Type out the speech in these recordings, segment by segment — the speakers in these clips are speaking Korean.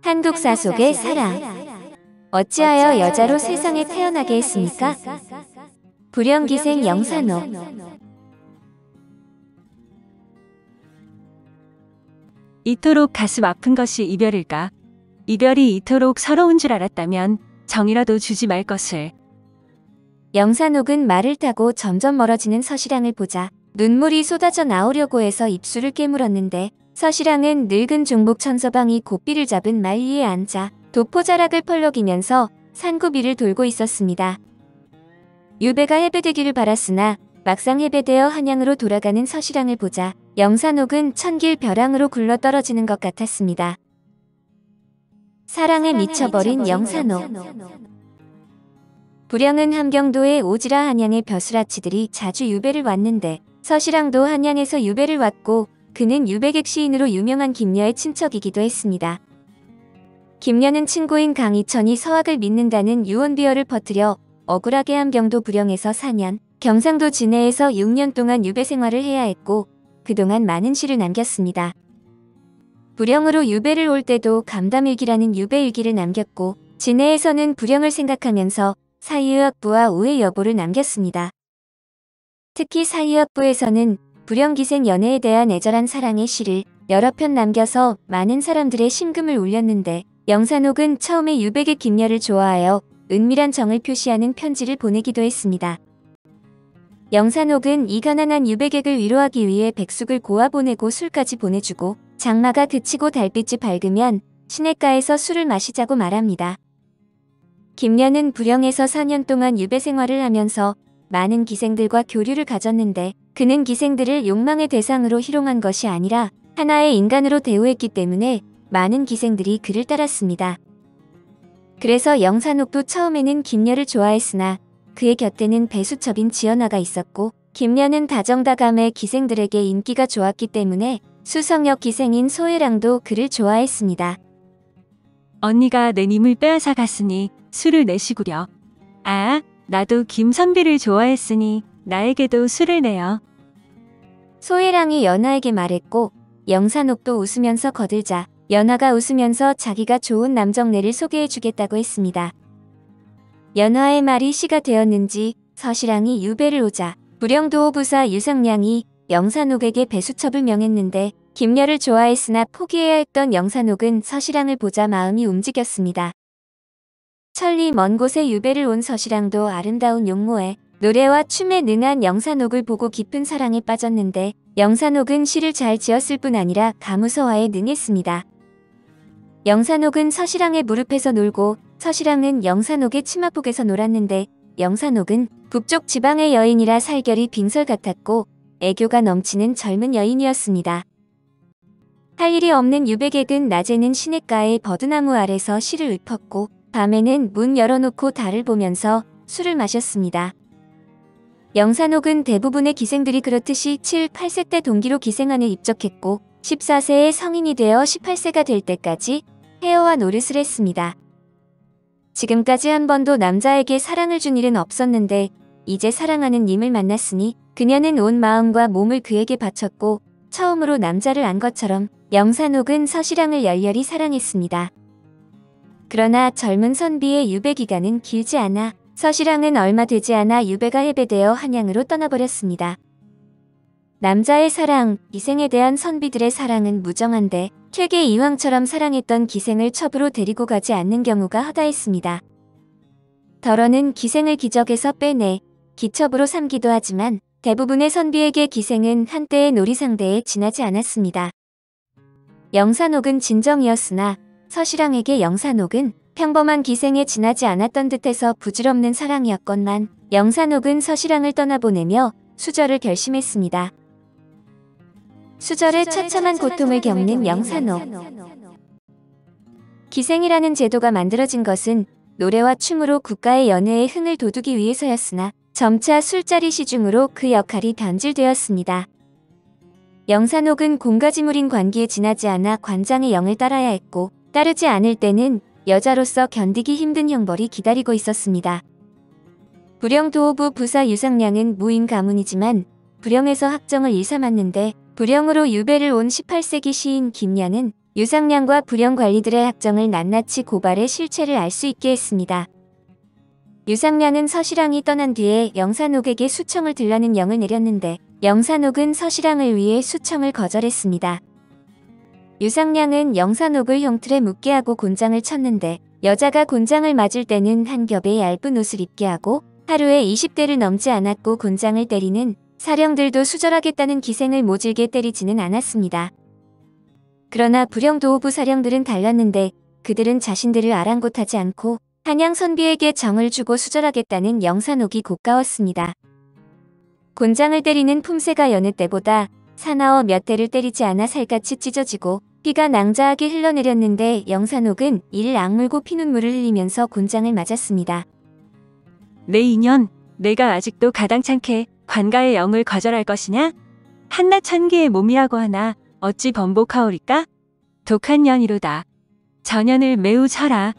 한국사 속의 사랑. 어찌하여 여자로 세상에 태어나게 했습니까? 불영기생 영산옥. 이토록 가슴 아픈 것이 이별일까? 이별이 이토록 서러운 줄 알았다면 정이라도 주지 말 것을. 영산옥은 말을 타고 점점 멀어지는 서시랑을 보자 눈물이 쏟아져 나오려고 해서 입술을 깨물었는데, 서시랑은 늙은 종복 천서방이 고삐를 잡은 말 위에 앉아 도포자락을 펄럭이면서 산고비를 돌고 있었습니다. 유배가 해배되기를 바랐으나 막상 해배되어 한양으로 돌아가는 서시랑을 보자 영산옥은 천길 벼랑으로 굴러떨어지는 것 같았습니다. 사랑에 미쳐버린 영산옥. 불영은 함경도의 오지라 한양의 벼슬아치들이 자주 유배를 왔는데, 서시랑도 한양에서 유배를 왔고 그는 유배객 시인으로 유명한 김녀의 친척이기도 했습니다. 김녀는 친구인 강희천이 서학을 믿는다는 유언비어를 퍼뜨려 억울하게 함경도 불영에서 4년, 경상도 진해에서 6년 동안 유배 생활을 해야 했고 그동안 많은 시를 남겼습니다. 불영으로 유배를 올 때도 감담일기라는 유배일기를 남겼고, 진해에서는 불영을 생각하면서 사유학부와 우애 여보를 남겼습니다. 특히 사유학부에서는 불영기생 연애에 대한 애절한 사랑의 시를 여러 편 남겨서 많은 사람들의 심금을 울렸는데, 영산옥은 처음에 유배객 김녀를 좋아하여 은밀한 정을 표시하는 편지를 보내기도 했습니다. 영산옥은 이 가난한 유배객을 위로하기 위해 백숙을 고아 보내고 술까지 보내주고, 장마가 그치고 달빛이 밝으면 시냇가에서 술을 마시자고 말합니다. 김녀는 불영에서 4년 동안 유배 생활을 하면서 많은 기생들과 교류를 가졌는데, 그는 기생들을 욕망의 대상으로 희롱한 것이 아니라 하나의 인간으로 대우했기 때문에 많은 기생들이 그를 따랐습니다. 그래서 영산옥도 처음에는 김녀를 좋아했으나 그의 곁에는 배수첩인 지연화가 있었고, 김녀는 다정다감해 기생들에게 인기가 좋았기 때문에 수성역 기생인 소혜랑도 그를 좋아했습니다. 언니가 내 님을 빼앗아 갔으니 술을 내시구려. 아, 나도 김선비를 좋아했으니 나에게도 술을 내요. 소혜랑이 연화에게 말했고, 영산옥도 웃으면서 거들자 연화가 웃으면서 자기가 좋은 남정네를 소개해주겠다고 했습니다. 연화의 말이 시가 되었는지 서시랑이 유배를 오자 불영도호부사 유상량이 영산옥에게 배수첩을 명했는데, 김녀를 좋아했으나 포기해야 했던 영산옥은 서시랑을 보자 마음이 움직였습니다. 천리 먼 곳에 유배를 온 서시랑도 아름다운 용모에 노래와 춤에 능한 영산옥을 보고 깊은 사랑에 빠졌는데, 영산옥은 시를 잘 지었을 뿐 아니라 가무서화에 능했습니다. 영산옥은 서시랑의 무릎에서 놀고 서시랑은 영산옥의 치마폭에서 놀았는데, 영산옥은 북쪽 지방의 여인이라 살결이 빙설 같았고 애교가 넘치는 젊은 여인이었습니다. 할 일이 없는 유배객은 낮에는 시냇가의 버드나무 아래서 시를 읊었고 밤에는 문 열어놓고 달을 보면서 술을 마셨습니다. 영산옥은 대부분의 기생들이 그렇듯이 7, 8세 때 동기로 기생안에 입적했고 14세에 성인이 되어 18세가 될 때까지 해어와 노릇을 했습니다. 지금까지 한 번도 남자에게 사랑을 준 일은 없었는데 이제 사랑하는 님을 만났으니 그녀는 온 마음과 몸을 그에게 바쳤고 처음으로 남자를 안 것처럼 영산옥은 서시랑을 열렬히 사랑했습니다. 그러나 젊은 선비의 유배 기간은 길지 않아 서시랑은 얼마 되지 않아 유배가 해배되어 한양으로 떠나버렸습니다. 남자의 사랑, 기생에 대한 선비들의 사랑은 무정한데 퇴계 이황처럼 사랑했던 기생을 첩으로 데리고 가지 않는 경우가 허다했습니다. 더러는 기생을 기적에서 빼내 기첩으로 삼기도 하지만 대부분의 선비에게 기생은 한때의 놀이상대에 지나지 않았습니다. 영산옥은 진정이었으나 서시랑에게 영산옥은 평범한 기생에 지나지 않았던 듯해서 부질없는 사랑이었건만 영산옥은 서시랑을 떠나보내며 수절을 결심했습니다. 수절의 처참한 고통을 겪는 영산옥. 기생이라는 제도가 만들어진 것은 노래와 춤으로 국가의 연회의 흥을 돋우기 위해서였으나 점차 술자리 시중으로 그 역할이 변질되었습니다. 영산옥은 공가지물인 관기에 지나지 않아 관장의 영을 따라야 했고 따르지 않을 때는 여자로서 견디기 힘든 형벌이 기다리고 있었습니다. 불영도호부 부사 유상량은 무인 가문이지만 불영에서 학정을 일삼았는데 불영으로 유배를 온 18세기 시인 김녀는 유상량과 불영 관리들의 학정을 낱낱이 고발해 실체를 알 수 있게 했습니다. 유상량은 서시랑이 떠난 뒤에 영산옥에게 수청을 들라는 영을 내렸는데 영산옥은 서시랑을 위해 수청을 거절했습니다. 유상량은 영산옥을 형틀에 묻게 하고 곤장을 쳤는데 여자가 곤장을 맞을 때는 한 겹의 얇은 옷을 입게 하고 하루에 20대를 넘지 않았고 곤장을 때리는 사령들도 수절하겠다는 기생을 모질게 때리지는 않았습니다. 그러나 불영도호부 사령들은 달랐는데 그들은 자신들을 아랑곳하지 않고 한양 선비에게 정을 주고 수절하겠다는 영산옥이 고가웠습니다. 곤장을 때리는 품새가 여느 때보다 사나워 몇 대를 때리지 않아 살갗이 찢어지고 피가 낭자하게 흘러내렸는데 영산옥은 이를 악물고 피눈물을 흘리면서 곤장을 맞았습니다. 내 인연, 내가 아직도 가당찮게 관가의 영을 거절할 것이냐? 한낱 천기의 몸이라고 하나 어찌 번복하오리까? 독한 년이로다. 전연을 매우 쳐라.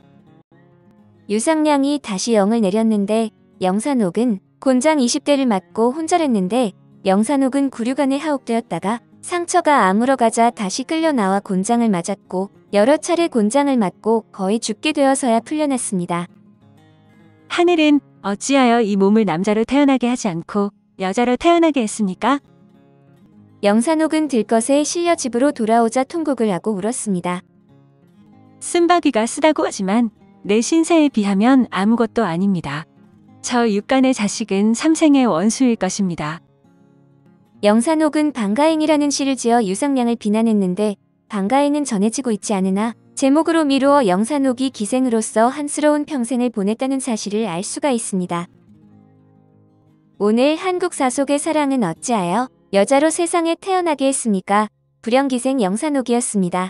유상량이 다시 영을 내렸는데 영산옥은 곤장 20대를 맞고 혼절했는데 영산옥은 구류간에 하옥되었다가 상처가 아물어가자 다시 끌려 나와 곤장을 맞았고 여러 차례 곤장을 맞고 거의 죽게 되어서야 풀려났습니다. 하늘은 어찌하여 이 몸을 남자로 태어나게 하지 않고 여자로 태어나게 했습니까? 영산옥은 들것에 실려 집으로 돌아오자 통곡을 하고 울었습니다. 쓴바귀가 쓰다고 하지만 내 신세에 비하면 아무것도 아닙니다. 저 육간의 자식은 삼생의 원수일 것입니다. 영산옥은 방가행이라는 시를 지어 유상량을 비난했는데 방가행은 전해지고 있지 않으나 제목으로 미루어 영산옥이 기생으로서 한스러운 평생을 보냈다는 사실을 알 수가 있습니다. 오늘 한국 사속의 사랑은 어찌하여 여자로 세상에 태어나게 했습니까? 불영기생 영산옥이었습니다.